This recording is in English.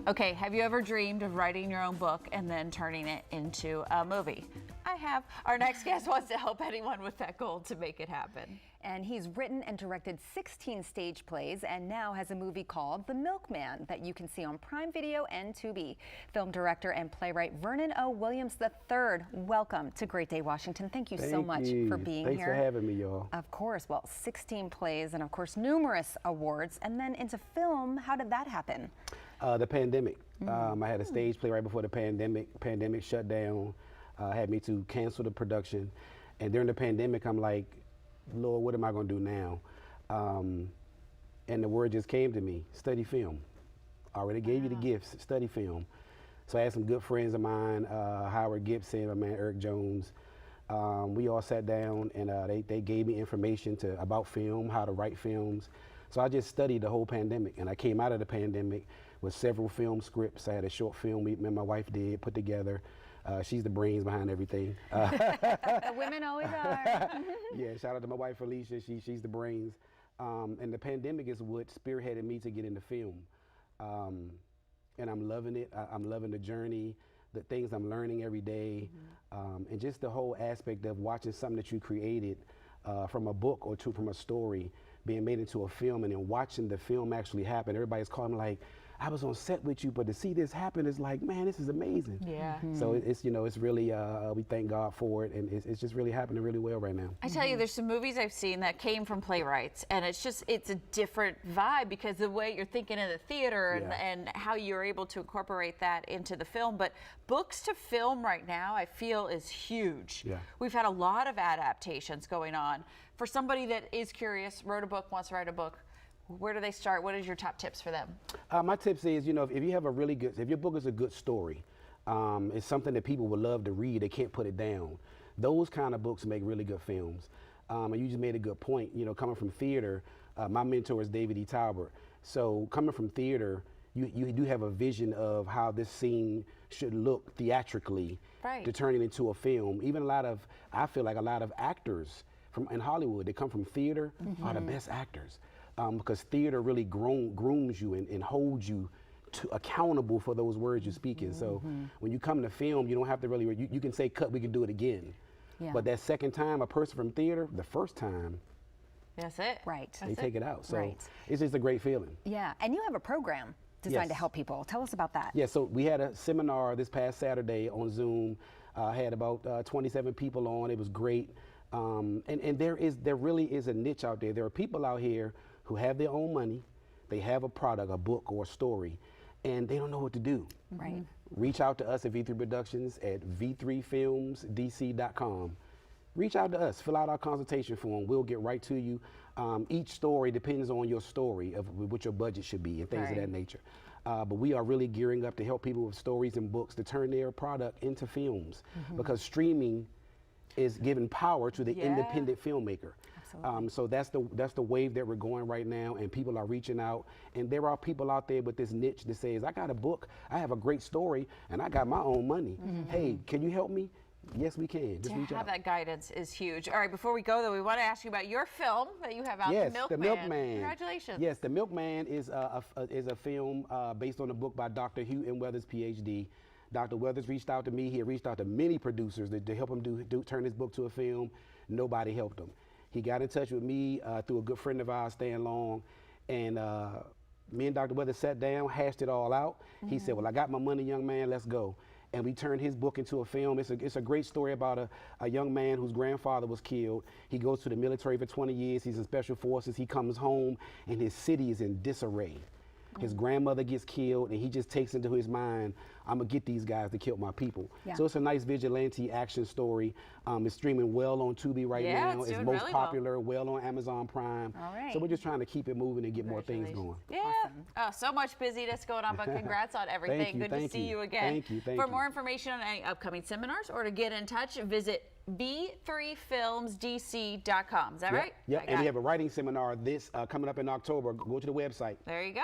Okay, have you ever dreamed of writing your own book and then turning it into a movie? I have. Our next guest wants to help anyone with that goal to make it happen. And he's written and directed 16 stage plays and now has a movie called The Milkman that you can see on Prime Video and Tubi. Film director and playwright Vernon O. Williams III, welcome to Great Day, Washington. Thank you so much for being here. Thanks for having me, y'all. Of course. Well, 16 plays and, of course, numerous awards. And then into film, how did that happen? The pandemic. I had a stage play right before the pandemic. Pandemic shut down, had me to cancel the production. And during the pandemic, I'm like, Lord, what am I going to do now? And the word just came to me, study film. I already gave you the gifts, study film. So I had some good friends of mine, Howard Gibson, my man Eric Jones. We all sat down and they gave me information about film, how to write films. So I just studied the whole pandemic, and I came out of the pandemic with several film scripts. I had a short film me and my wife did, put together. She's the brains behind everything. Women always are. Yeah, shout out to my wife Alicia, she's the brains. And the pandemic is what spearheaded me to get into film. And I'm loving it. I'm loving the journey, the things I'm learning every day, and just the whole aspect of watching something that you created from a book or from a story being made into a film, and then watching the film actually happen. Everybody's calling me like, I was on set with you, but to see this happen is like, man, this is amazing. Yeah. So it's, you know, it's really, we thank God for it, and it's just really happening really well right now. I tell you, there's some movies I've seen that came from Playwrights, and it's a different vibe because the way you're thinking in the theater and how you're able to incorporate that into the film. But books to film right now, I feel, is huge. Yeah. We've had a lot of adaptations going on. For somebody that is curious, wrote a book, wants to write a book, where do they start? What is your top tips for them? My tips is, you know, if you have a really good, if your book is a good story, it's something that people would love to read, they can't put it down. Those kind of books make really good films. And you just made a good point, you know, coming from theater, my mentor is David E. Talbert. So coming from theater, you do have a vision of how this scene should look theatrically to turn it into a film. Even I feel like a lot of actors in Hollywood, they come from theater, are the best actors. Because theater really grooms you and holds you accountable for those words you're speaking. So when you come to film, you don't have to really, you can say cut, we can do it again. Yeah. But that second time, a person from theater, the first time, that's it. Right. They take it out. So it's just a great feeling. Yeah, and you have a program designed to help people. Tell us about that. Yeah, so we had a seminar this past Saturday on Zoom. Had about 27 people on. It was great. And there really is a niche out there. There are people out here who have their own money, they have a product, a book or a story, and they don't know what to do. Right. Reach out to us at V3 Productions at v3filmsdc.com. Reach out to us, fill out our consultation form, we'll get right to you. Each story depends on your story of what your budget should be and things of that nature. But we are really gearing up to help people with stories and books to turn their product into films, because streaming is giving power to the independent filmmaker. So that's the wave that we're going right now, and people are reaching out. And there are people out there with this niche that says, I got a book, I have a great story, and I got my own money. Hey, can you help me? Yes, we can. Just reach out. That guidance is huge. All right, before we go, though, we want to ask you about your film that you have out, The Milkman. Congratulations. Yes, The Milkman is a film based on a book by Dr. Hugh M. Weathers, PhD. Dr. Weathers reached out to me. He had reached out to many producers to help him turn his book to a film. Nobody helped him. He got in touch with me through a good friend of ours, Stan Long, and me and Dr. Weathers sat down, hashed it all out. He said, well, I got my money, young man, let's go. And we turned his book into a film. It's a great story about a young man whose grandfather was killed. He goes to the military for 20 years. He's in special forces. He comes home, and his city is in disarray. His grandmother gets killed, and he just takes into his mind, I'm going to get these guys to kill my people. So it's a nice vigilante action story. It's streaming well on Tubi right now. It's most really popular, well on Amazon Prime. So we're just trying to keep it moving and get more things going. Yeah. Awesome. Oh, so much busyness going on, but congrats on everything. Good to see you again. Thank you. For more information on any upcoming seminars or to get in touch, visit v3filmsdc.com. Is that right? Yeah, and we have a writing seminar coming up in October. Go to the website. There you go.